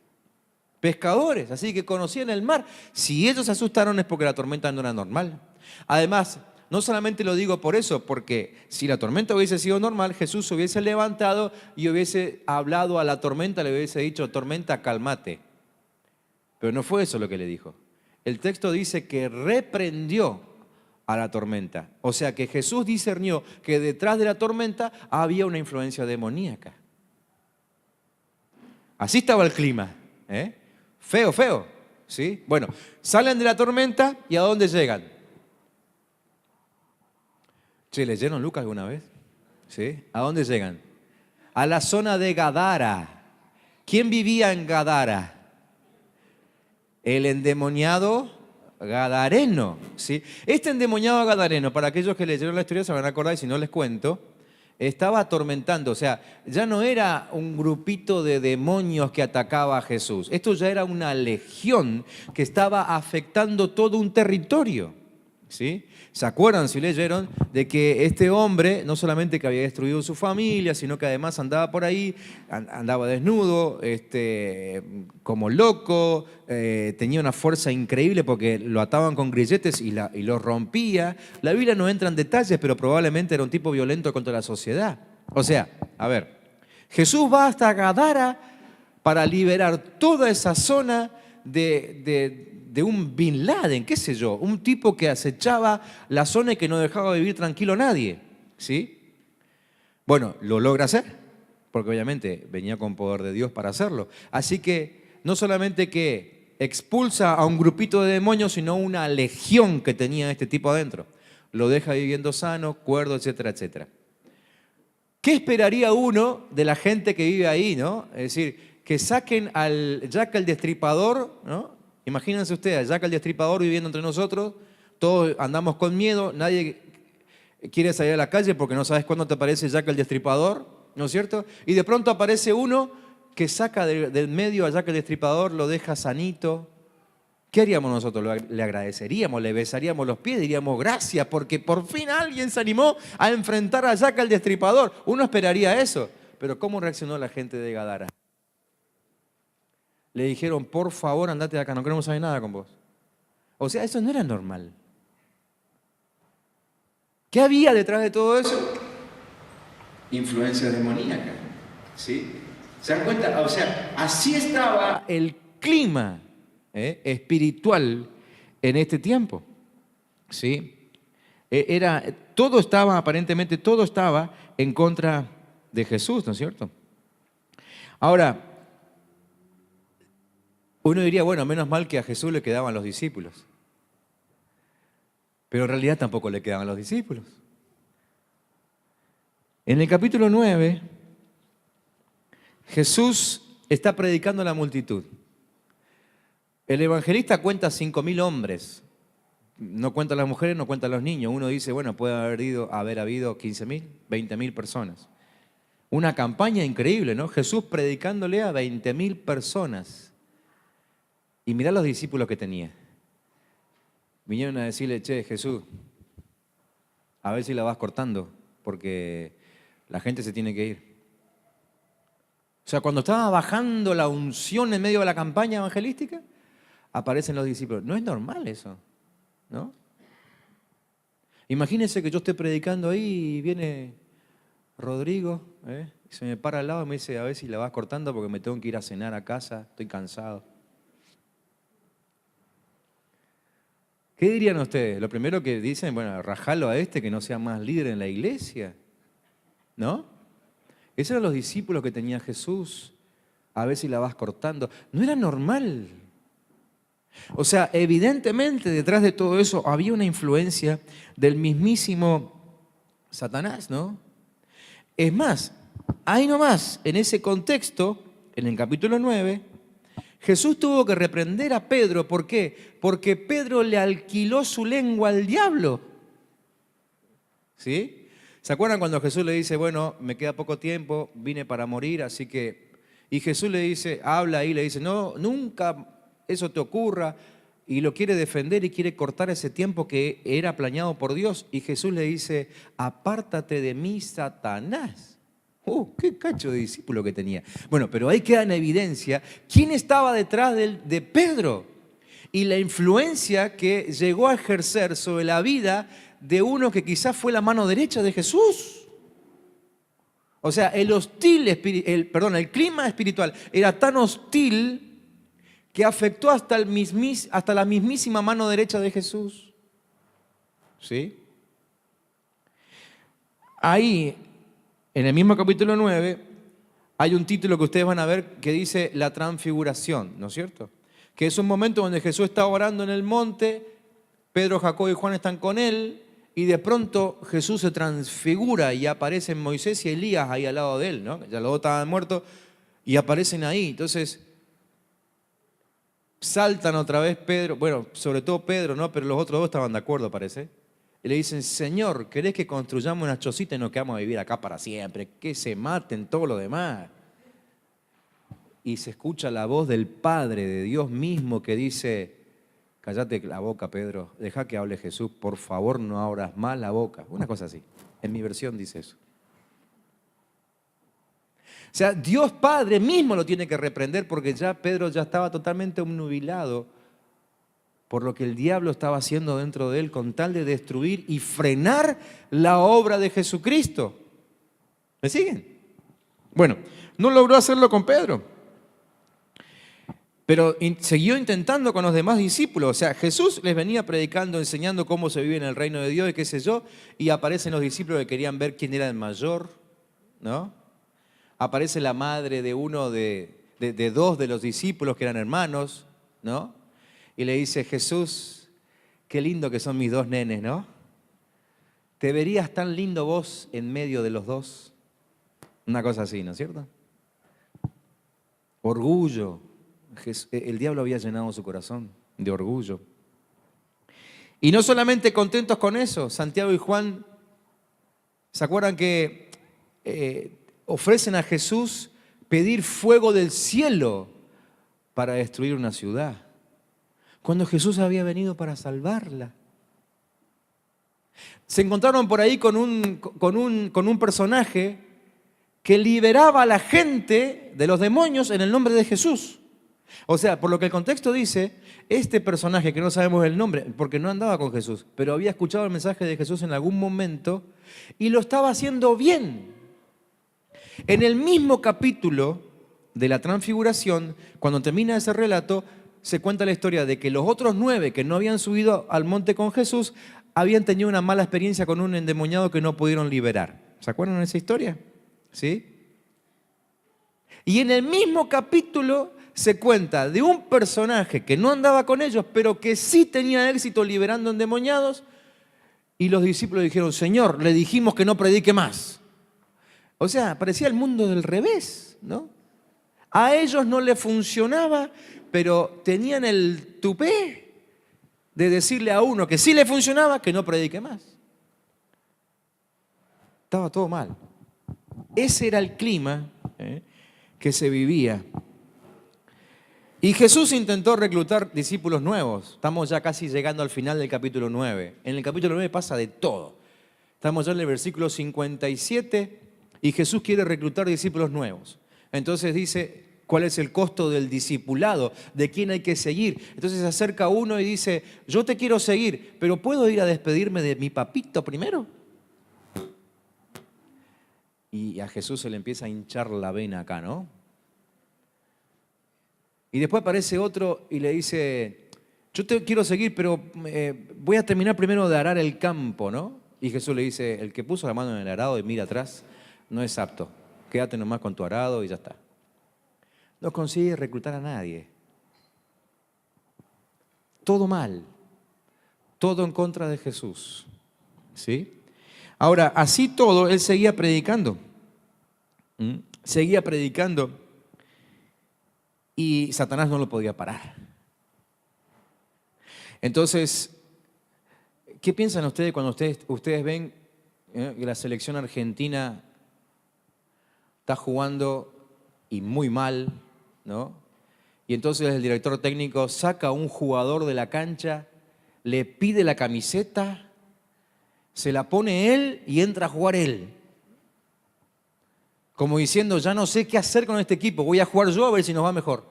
pescadores, así que conocían el mar. Si ellos se asustaron es porque la tormenta no era normal. Además, no solamente lo digo por eso, porque si la tormenta hubiese sido normal, Jesús se hubiese levantado y hubiese hablado a la tormenta, le hubiese dicho, tormenta, cálmate. Pero no fue eso lo que le dijo. El texto dice que reprendió a la tormenta. O sea que Jesús discernió que detrás de la tormenta había una influencia demoníaca. Así estaba el clima, ¿eh? Feo, feo, ¿sí? Bueno, salen de la tormenta y ¿a dónde llegan? Che, ¿leyeron Lucas alguna vez? ¿Sí? ¿A dónde llegan? A la zona de Gadara. ¿Quién vivía en Gadara? El endemoniado gadareno, ¿sí? Este endemoniado gadareno, para aquellos que leyeron la historia se van a acordar, y si no les cuento, estaba atormentando. O sea, ya no era un grupito de demonios que atacaba a Jesús. Esto ya era una legión que estaba afectando todo un territorio, ¿sí? ¿Se acuerdan, si leyeron, de que este hombre no solamente que había destruido su familia, sino que además andaba por ahí, andaba desnudo, como loco, tenía una fuerza increíble porque lo ataban con grilletes y lo rompía? La Biblia no entra en detalles, pero probablemente era un tipo violento contra la sociedad. O sea, a ver, Jesús va hasta Gadara para liberar toda esa zona de un Bin Laden, qué sé yo, un tipo que acechaba la zona y que no dejaba vivir tranquilo a nadie, ¿sí? Bueno, lo logra hacer, porque obviamente venía con poder de Dios para hacerlo. Así que no solamente que expulsa a un grupito de demonios, sino una legión que tenía este tipo adentro. Lo deja viviendo sano, cuerdo, etcétera, etcétera. ¿Qué esperaría uno de la gente que vive ahí, no? Es decir, que saquen al Jack el Destripador, ¿no? Imagínense ustedes, Jack el Destripador viviendo entre nosotros, todos andamos con miedo, nadie quiere salir a la calle porque no sabes cuándo te aparece Jack el Destripador, ¿no es cierto? Y de pronto aparece uno que saca del medio a Jack el Destripador, lo deja sanito. ¿Qué haríamos nosotros? Le agradeceríamos, le besaríamos los pies, diríamos gracias porque por fin alguien se animó a enfrentar a Jack el Destripador. Uno esperaría eso, pero ¿cómo reaccionó la gente de Gadara? Le dijeron, por favor, andate de acá, no queremos saber nada con vos. O sea, eso no era normal. ¿Qué había detrás de todo eso? Influencia demoníaca, ¿sí? ¿Se dan cuenta? O sea, así estaba el clima espiritual en este tiempo, ¿sí? Aparentemente todo estaba en contra de Jesús, ¿no es cierto? Ahora, uno diría, bueno, menos mal que a Jesús le quedaban los discípulos. Pero en realidad tampoco le quedaban los discípulos. En el capítulo 9, Jesús está predicando a la multitud. El evangelista cuenta 5.000 hombres. No cuenta a las mujeres, no cuenta a los niños. Uno dice, bueno, puede haber habido 15.000, 20.000 personas. Una campaña increíble, ¿no? Jesús predicándole a 20.000 personas. Y mirá los discípulos que tenía. Vinieron a decirle, che, Jesús, a ver si la vas cortando, porque la gente se tiene que ir. O sea, cuando estaba bajando la unción en medio de la campaña evangelística, aparecen los discípulos. No es normal eso, ¿no? Imagínense que yo esté predicando ahí y viene Rodrigo, y se me para al lado y me dice, a ver si la vas cortando porque me tengo que ir a cenar a casa, estoy cansado. ¿Qué dirían ustedes? Lo primero que dicen, bueno, rajalo a este que no sea más líder en la iglesia, ¿no? Esos eran los discípulos que tenía Jesús. A ver si la vas cortando. No era normal. O sea, evidentemente detrás de todo eso había una influencia del mismísimo Satanás, ¿no? Es más, ahí nomás, en ese contexto, en el capítulo 9, Jesús tuvo que reprender a Pedro. ¿Por qué? Porque Pedro le alquiló su lengua al diablo. ¿Sí? ¿Se acuerdan cuando Jesús le dice, bueno, me queda poco tiempo, vine para morir, así que... Y Jesús le dice, habla ahí, le dice, no, nunca eso te ocurra. Y lo quiere defender y quiere cortar ese tiempo que era planeado por Dios. Y Jesús le dice, apártate de mí, Satanás. Qué cacho de discípulo que tenía. Bueno, pero ahí queda en evidencia quién estaba detrás de Pedro y la influencia que llegó a ejercer sobre la vida de uno que quizás fue la mano derecha de Jesús. O sea, el clima espiritual era tan hostil que afectó hasta la mismísima mano derecha de Jesús. ¿Sí? Ahí, en el mismo capítulo 9, hay un título que ustedes van a ver que dice la transfiguración, ¿no es cierto? Que es un momento donde Jesús está orando en el monte, Pedro, Jacobo y Juan están con él, y de pronto Jesús se transfigura y aparecen Moisés y Elías ahí al lado de él, ¿no? Ya los dos estaban muertos y aparecen ahí. Entonces, saltan otra vez Pedro, bueno, sobre todo Pedro, ¿no? Pero los otros dos estaban de acuerdo, parece. Y le dicen, Señor, ¿querés que construyamos una chocita y nos quedamos a vivir acá para siempre? Que se maten todos los demás. Y se escucha la voz del Padre, de Dios mismo, que dice, cállate la boca, Pedro, deja que hable Jesús, por favor no abras más la boca. Una cosa así, en mi versión dice eso. O sea, Dios Padre mismo lo tiene que reprender porque ya Pedro ya estaba totalmente obnubilado por lo que el diablo estaba haciendo dentro de él con tal de destruir y frenar la obra de Jesucristo. ¿Me siguen? Bueno, no logró hacerlo con Pedro, pero siguió intentando con los demás discípulos. O sea, Jesús les venía predicando, enseñando cómo se vive en el reino de Dios y qué sé yo, y aparecen los discípulos que querían ver quién era el mayor, ¿no? Aparece la madre de uno de dos de los discípulos que eran hermanos, ¿no? Y le dice, Jesús, qué lindo que son mis dos nenes, ¿no? ¿Te verías tan lindo vos en medio de los dos? Una cosa así, ¿no es cierto? Orgullo. El diablo había llenado su corazón de orgullo. Y no solamente contentos con eso, Santiago y Juan, ¿se acuerdan que ofrecen a Jesús pedir fuego del cielo para destruir una ciudad? Cuando Jesús había venido para salvarla. Se encontraron por ahí con un personaje que liberaba a la gente de los demonios en el nombre de Jesús. O sea, por lo que el contexto dice, este personaje, que no sabemos el nombre, porque no andaba con Jesús, pero había escuchado el mensaje de Jesús en algún momento y lo estaba haciendo bien. En el mismo capítulo de la transfiguración, cuando termina ese relato, se cuenta la historia de que los otros 9 que no habían subido al monte con Jesús habían tenido una mala experiencia con un endemoniado que no pudieron liberar. ¿Se acuerdan de esa historia? ¿Sí? Y en el mismo capítulo se cuenta de un personaje que no andaba con ellos, pero que sí tenía éxito liberando endemoniados, y los discípulos dijeron, Señor, le dijimos que no predique más. O sea, parecía el mundo del revés, ¿no? A ellos no le funcionaba, pero tenían el tupé de decirle a uno que sí le funcionaba que no predique más. Estaba todo mal. Ese era el clima que se vivía. Y Jesús intentó reclutar discípulos nuevos. Estamos ya casi llegando al final del capítulo 9. En el capítulo 9 pasa de todo. Estamos ya en el versículo 57 y Jesús quiere reclutar discípulos nuevos. Entonces dice, ¿Cuál es el costo del discipulado? ¿De quién hay que seguir? Entonces se acerca uno y dice, yo te quiero seguir, pero ¿puedo ir a despedirme de mi papito primero? Y a Jesús se le empieza a hinchar la vena acá, ¿no? Y después aparece otro y le dice, yo te quiero seguir, pero voy a terminar primero de arar el campo, ¿no? Y Jesús le dice, el que puso la mano en el arado y mira atrás, no es apto. Quédate nomás con tu arado y ya está. No consigue reclutar a nadie. Todo mal. Todo en contra de Jesús. ¿Sí? Ahora, así todo, él seguía predicando. Seguía predicando y Satanás no lo podía parar. Entonces, ¿qué piensan ustedes cuando ustedes ven que la selección argentina está jugando y muy mal, ¿no? Y entonces el director técnico saca a un jugador de la cancha, le pide la camiseta, se la pone él y entra a jugar él? Como diciendo, ya no sé qué hacer con este equipo, voy a jugar yo a ver si nos va mejor.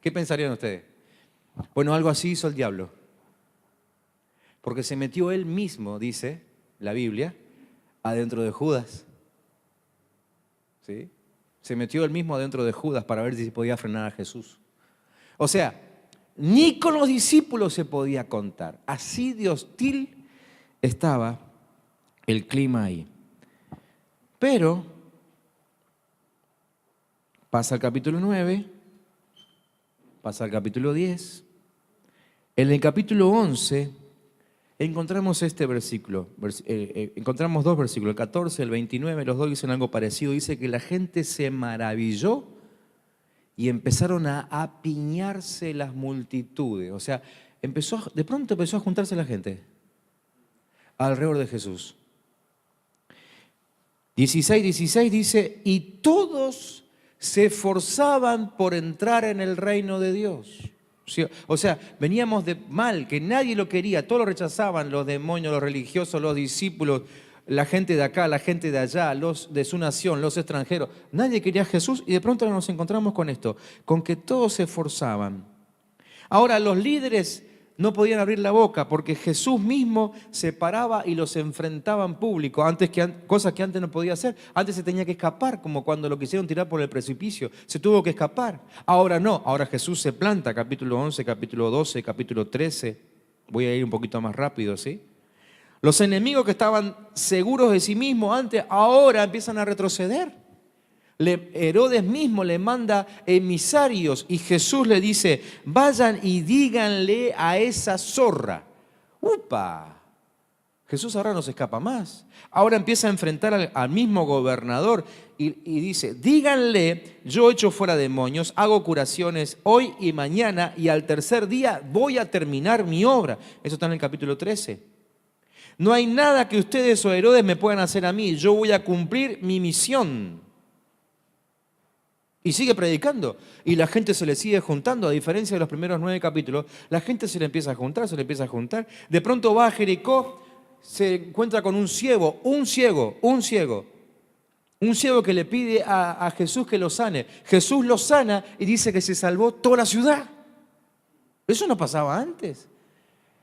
¿Qué pensarían ustedes? Bueno, algo así hizo el diablo. Porque se metió él mismo, dice la Biblia, adentro de Judas. ¿Sí? Se metió él mismo adentro de Judas para ver si podía frenar a Jesús. O sea, ni con los discípulos se podía contar. Así de hostil estaba el clima ahí. Pero pasa el capítulo 9, pasa el capítulo 10. En el capítulo 11 encontramos este versículo. Encontramos dos versículos, el 14, el 29, los dos dicen algo parecido. Dice que la gente se maravilló y empezaron a apiñarse las multitudes. O sea, de pronto empezó a juntarse la gente alrededor de Jesús. 16 dice, y todos se esforzaban por entrar en el reino de Dios. O sea, veníamos de mal, que nadie lo quería, todos lo rechazaban, los demonios, los religiosos, los discípulos, la gente de acá, la gente de allá, los de su nación, los extranjeros. Nadie quería a Jesús y de pronto nos encontramos con esto, con que todos se esforzaban. Ahora, los líderes no podían abrir la boca porque Jesús mismo se paraba y los enfrentaba en público, cosas que antes no podía hacer. Antes se tenía que escapar, como cuando lo quisieron tirar por el precipicio. Se tuvo que escapar. Ahora no, ahora Jesús se planta, capítulo 11, capítulo 12, capítulo 13. Voy a ir un poquito más rápido, ¿sí? Los enemigos que estaban seguros de sí mismos antes, ahora empiezan a retroceder. Herodes mismo le manda emisarios y Jesús le dice, vayan y díganle a esa zorra. ¡Upa! Jesús ahora no se escapa más. Ahora empieza a enfrentar al mismo gobernador y dice, díganle, yo echo fuera demonios, hago curaciones hoy y mañana y al tercer día voy a terminar mi obra. Eso está en el capítulo 13. No hay nada que ustedes o Herodes me puedan hacer a mí. Yo voy a cumplir mi misión. Y sigue predicando. Y la gente se le sigue juntando. A diferencia de los primeros 9 capítulos, la gente se le empieza a juntar, se le empieza a juntar. De pronto va a Jericó, se encuentra con un ciego que le pide a Jesús que lo sane. Jesús lo sana y dice que se salvó toda la ciudad. Eso no pasaba antes.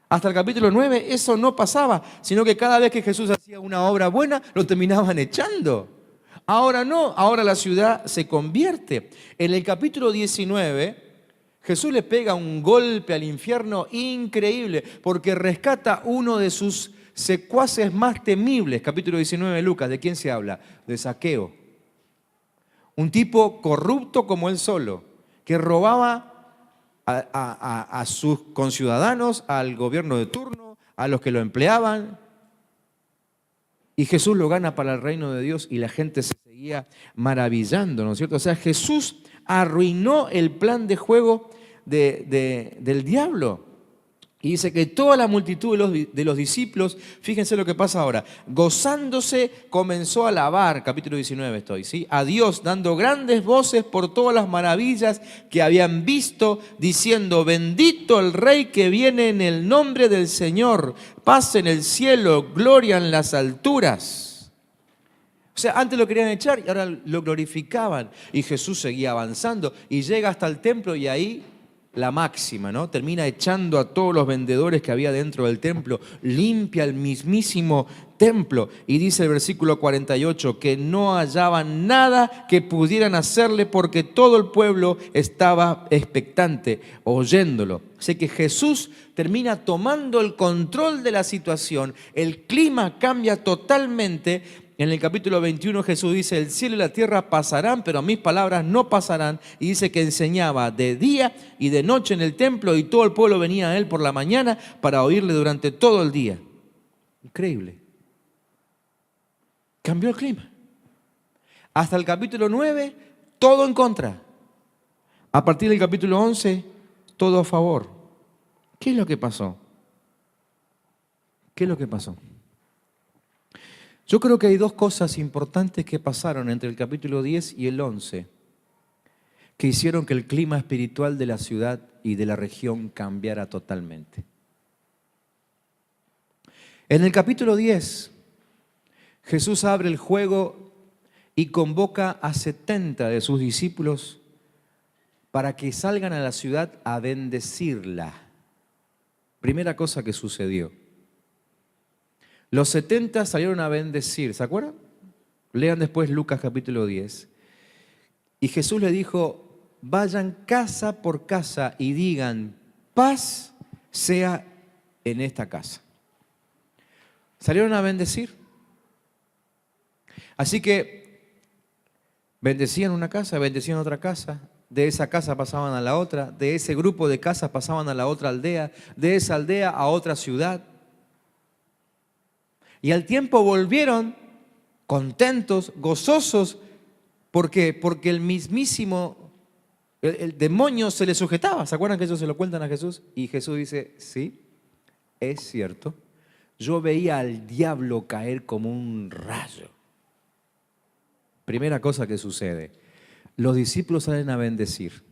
Hasta el capítulo 9 eso no pasaba, sino que cada vez que Jesús hacía una obra buena, lo terminaban echando. Ahora no, ahora la ciudad se convierte. En el capítulo 19, Jesús le pega un golpe al infierno increíble porque rescata uno de sus secuaces más temibles. Capítulo 19 de Lucas, ¿de quién se habla? De Zaqueo. Un tipo corrupto como él solo, que robaba a sus conciudadanos, al gobierno de turno, a los que lo empleaban. Y Jesús lo gana para el reino de Dios y la gente se seguía maravillando, ¿no es cierto? O sea, Jesús arruinó el plan de juego del diablo. Y dice que toda la multitud de los discípulos, fíjense lo que pasa ahora, gozándose comenzó a alabar, capítulo 19 estoy, ¿sí? A Dios, dando grandes voces por todas las maravillas que habían visto, diciendo, bendito el Rey que viene en el nombre del Señor, paz en el cielo, gloria en las alturas. O sea, antes lo querían echar y ahora lo glorificaban. Y Jesús seguía avanzando y llega hasta el templo y ahí la máxima, ¿no? Termina echando a todos los vendedores que había dentro del templo, limpia el mismísimo templo. Y dice el versículo 48 que no hallaban nada que pudieran hacerle porque todo el pueblo estaba expectante, oyéndolo. Así que Jesús termina tomando el control de la situación, el clima cambia totalmente. En el capítulo 21 Jesús dice, el cielo y la tierra pasarán, pero mis palabras no pasarán. Y dice que enseñaba de día y de noche en el templo y todo el pueblo venía a él por la mañana para oírle durante todo el día. Increíble. Cambió el clima. Hasta el capítulo 9, todo en contra. A partir del capítulo 11, todo a favor. ¿Qué es lo que pasó? ¿Qué es lo que pasó? Yo creo que hay dos cosas importantes que pasaron entre el capítulo 10 y el 11 que hicieron que el clima espiritual de la ciudad y de la región cambiara totalmente. En el capítulo 10, Jesús abre el juego y convoca a 70 de sus discípulos para que salgan a la ciudad a bendecirla. Primera cosa que sucedió. Los 70 salieron a bendecir, ¿se acuerdan? Lean después Lucas capítulo 10. Y Jesús le dijo, vayan casa por casa y digan, paz sea en esta casa. Salieron a bendecir. Así que bendecían una casa, bendecían otra casa, de esa casa pasaban a la otra, de ese grupo de casas pasaban a la otra aldea, de esa aldea a otra ciudad. Y al tiempo volvieron contentos, gozosos. ¿Por qué? Porque el mismísimo, el demonio se le sujetaba. ¿Se acuerdan que ellos se lo cuentan a Jesús? Y Jesús dice, sí, es cierto. Yo veía al diablo caer como un rayo. Primera cosa que sucede. Los discípulos salen a bendecir.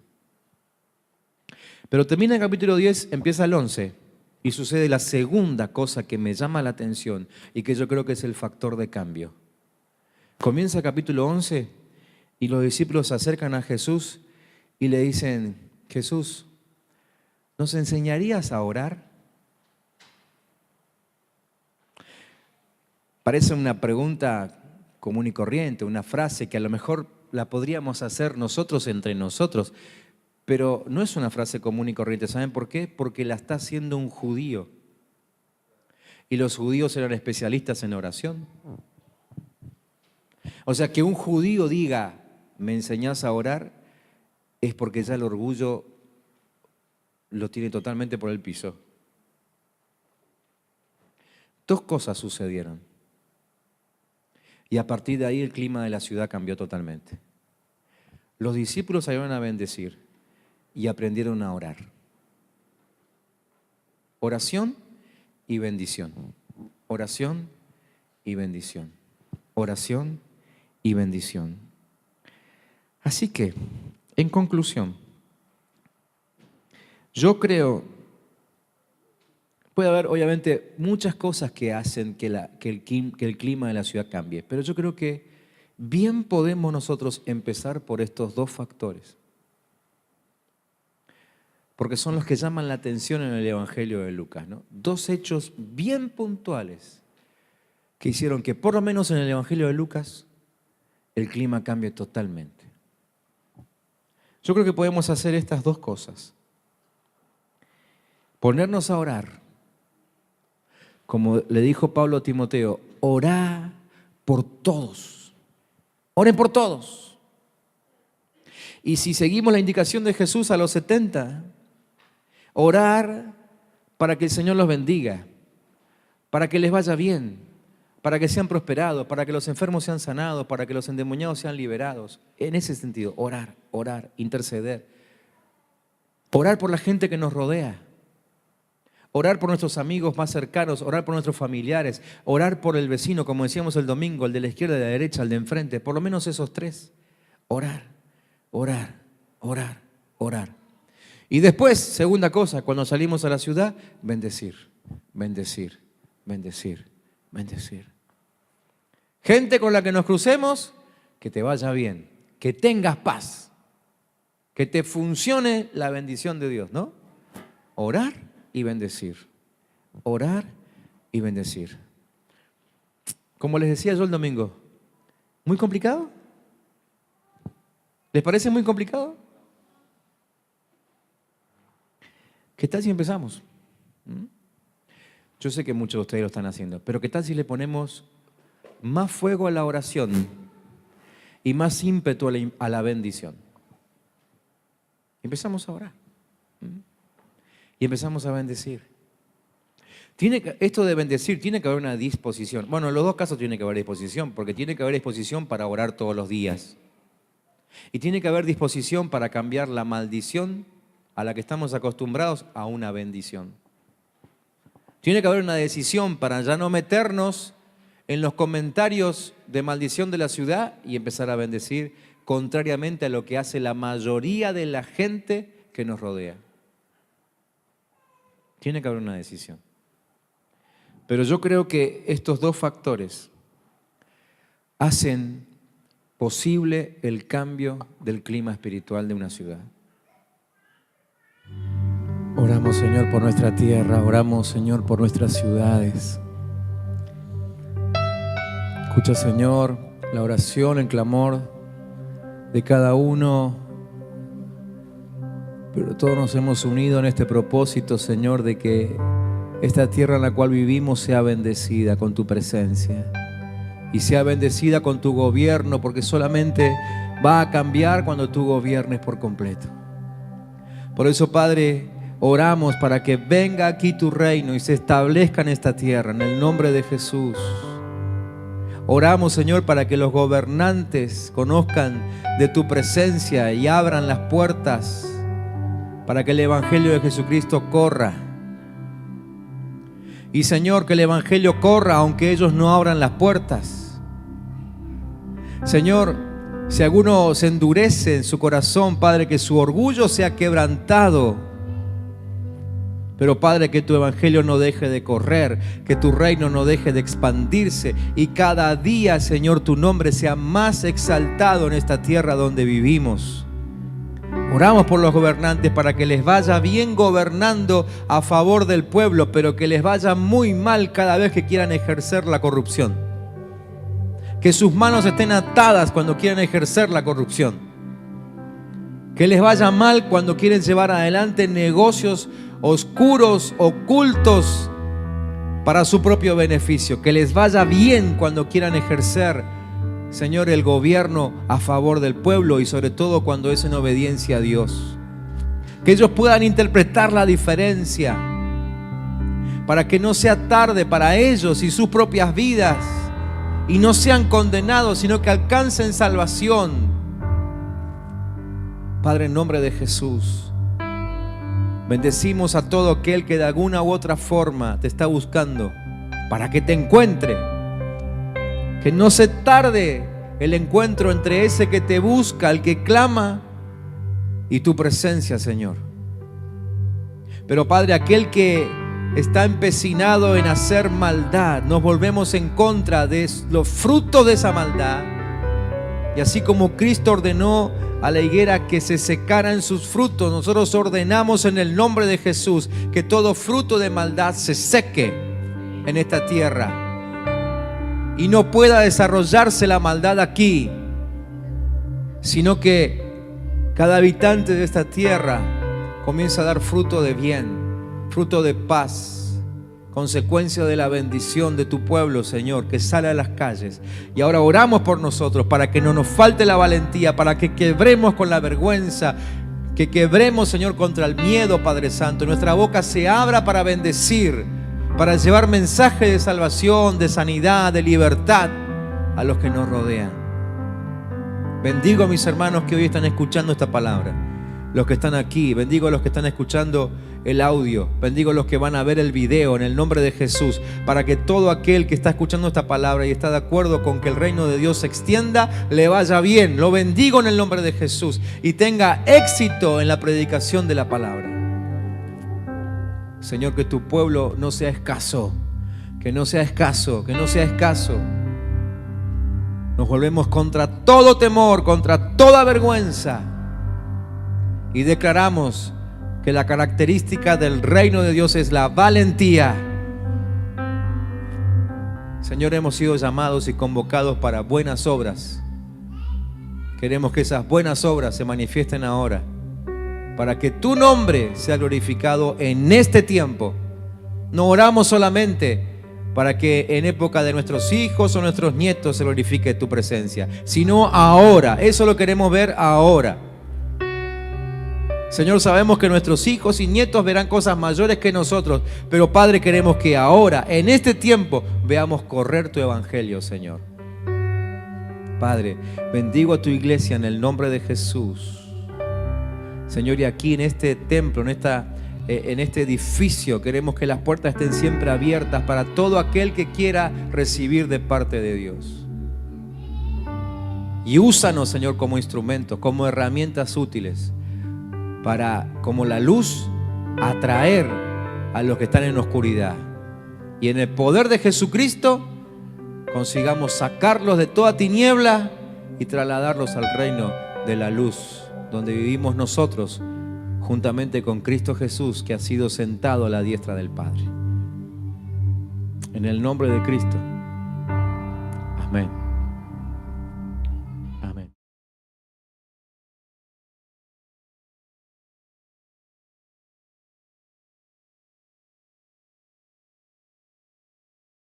Pero termina el capítulo 10, empieza el 11. Y sucede la segunda cosa que me llama la atención y que yo creo que es el factor de cambio. Comienza el capítulo 11 y los discípulos se acercan a Jesús y le dicen, Jesús, ¿nos enseñarías a orar? Parece una pregunta común y corriente, una frase que a lo mejor la podríamos hacer nosotros entre nosotros. Pero no es una frase común y corriente. ¿Saben por qué? Porque la está haciendo un judío. Y los judíos eran especialistas en oración. O sea, que un judío diga, ¿me enseñás a orar? Es porque ya el orgullo lo tiene totalmente por el piso. Dos cosas sucedieron. Y a partir de ahí el clima de la ciudad cambió totalmente. Los discípulos salieron a bendecir. Y aprendieron a orar. Oración y bendición. Oración y bendición. Oración y bendición. Así que, en conclusión, yo creo, puede haber obviamente muchas cosas que hacen que el clima de la ciudad cambie, pero yo creo que bien podemos nosotros empezar por estos dos factores. Porque son los que llaman la atención en el Evangelio de Lucas, ¿no? Dos hechos bien puntuales que hicieron que, por lo menos en el Evangelio de Lucas, el clima cambie totalmente. Yo creo que podemos hacer estas dos cosas. Ponernos a orar. Como le dijo Pablo a Timoteo, orá por todos. Oren por todos. Y si seguimos la indicación de Jesús a los 70, orar para que el Señor los bendiga, para que les vaya bien, para que sean prosperados, para que los enfermos sean sanados, para que los endemoniados sean liberados. En ese sentido, orar, orar, interceder. Orar por la gente que nos rodea. Orar por nuestros amigos más cercanos, orar por nuestros familiares, orar por el vecino, como decíamos el domingo, el de la izquierda, el de la derecha, el de enfrente, por lo menos esos tres. Orar, orar, orar, orar. Y después, segunda cosa, cuando salimos a la ciudad, bendecir, bendecir, bendecir, bendecir. Gente con la que nos crucemos, que te vaya bien, que tengas paz, que te funcione la bendición de Dios, ¿no? Orar y bendecir. Orar y bendecir. Como les decía yo el domingo, ¿muy complicado? ¿Les parece muy complicado? ¿Qué tal si empezamos? Yo sé que muchos de ustedes lo están haciendo, pero ¿qué tal si le ponemos más fuego a la oración y más ímpetu a la bendición? Empezamos a orar y empezamos a bendecir. Esto de bendecir tiene que haber una disposición. Bueno, en los dos casos tiene que haber disposición, porque tiene que haber disposición para orar todos los días. Y tiene que haber disposición para cambiar la maldición a la que estamos acostumbrados a una bendición. Tiene que haber una decisión para ya no meternos en los comentarios de maldición de la ciudad y empezar a bendecir contrariamente a lo que hace la mayoría de la gente que nos rodea. Tiene que haber una decisión. Pero yo creo que estos dos factores hacen posible el cambio del clima espiritual de una ciudad. Oramos, Señor, por nuestra tierra, oramos, Señor, por nuestras ciudades. Escucha, Señor, la oración, el clamor de cada uno, pero todos nos hemos unido en este propósito, Señor, de que esta tierra en la cual vivimos sea bendecida con tu presencia y sea bendecida con tu gobierno, porque solamente va a cambiar cuando tú gobiernes por completo. Por eso, Padre, oramos para que venga aquí tu reino y se establezca en esta tierra, en el nombre de Jesús. Oramos, Señor, para que los gobernantes conozcan de tu presencia y abran las puertas para que el Evangelio de Jesucristo corra. Y, Señor, que el Evangelio corra aunque ellos no abran las puertas. Señor, si alguno se endurece en su corazón, Padre, que su orgullo sea quebrantado. Pero, Padre, que tu Evangelio no deje de correr, que tu reino no deje de expandirse y cada día, Señor, tu nombre sea más exaltado en esta tierra donde vivimos. Oramos por los gobernantes para que les vaya bien gobernando a favor del pueblo, pero que les vaya muy mal cada vez que quieran ejercer la corrupción. Que sus manos estén atadas cuando quieran ejercer la corrupción. Que les vaya mal cuando quieren llevar adelante negocios oscuros, ocultos, para su propio beneficio. Que les vaya bien cuando quieran ejercer, Señor, el gobierno a favor del pueblo y sobre todo cuando es en obediencia a Dios. Que ellos puedan interpretar la diferencia para que no sea tarde para ellos y sus propias vidas y no sean condenados, sino que alcancen salvación. Padre, en nombre de Jesús, bendecimos a todo aquel que de alguna u otra forma te está buscando para que te encuentre. Que no se tarde el encuentro entre ese que te busca, el que clama, y tu presencia, Señor. Pero, Padre, aquel que está empecinado en hacer maldad, nos volvemos en contra de los frutos de esa maldad. Y así como Cristo ordenó a la higuera que se secaran sus frutos, nosotros ordenamos en el nombre de Jesús que todo fruto de maldad se seque en esta tierra y no pueda desarrollarse la maldad aquí, sino que cada habitante de esta tierra comienza a dar fruto de bien, fruto de paz, consecuencia de la bendición de tu pueblo, Señor, que sale a las calles. Y ahora oramos por nosotros para que no nos falte la valentía, para que quebremos con la vergüenza, que quebremos, Señor, contra el miedo, Padre Santo. Nuestra boca se abra para bendecir, para llevar mensaje de salvación, de sanidad, de libertad a los que nos rodean. Bendigo a mis hermanos que hoy están escuchando esta palabra, los que están aquí. Bendigo a los que están escuchando el audio. Bendigo a los que van a ver el video en el nombre de Jesús, para que todo aquel que está escuchando esta palabra y está de acuerdo con que el reino de Dios se extienda, le vaya bien. Lo bendigo en el nombre de Jesús y tenga éxito en la predicación de la palabra. Señor, que tu pueblo no sea escaso, que no sea escaso, que no sea escaso. Nos volvemos contra todo temor, contra toda vergüenza. Y declaramos que la característica del reino de Dios es la valentía. Señor, hemos sido llamados y convocados para buenas obras. Queremos que esas buenas obras se manifiesten ahora, para que tu nombre sea glorificado en este tiempo. No oramos solamente para que en época de nuestros hijos o nuestros nietos se glorifique tu presencia, sino ahora. Eso lo queremos ver ahora. Señor, sabemos que nuestros hijos y nietos verán cosas mayores que nosotros, pero Padre, queremos que ahora, en este tiempo, veamos correr tu evangelio, Señor. Padre, bendigo a tu iglesia en el nombre de Jesús. Señor, y aquí en este templo, en este edificio, queremos que las puertas estén siempre abiertas para todo aquel que quiera recibir de parte de Dios. Y úsanos, Señor, como instrumentos, como herramientas útiles, para, como la luz, atraer a los que están en oscuridad. Y en el poder de Jesucristo consigamos sacarlos de toda tiniebla y trasladarlos al reino de la luz, donde vivimos nosotros juntamente con Cristo Jesús, que ha sido sentado a la diestra del Padre. En el nombre de Cristo. Amén.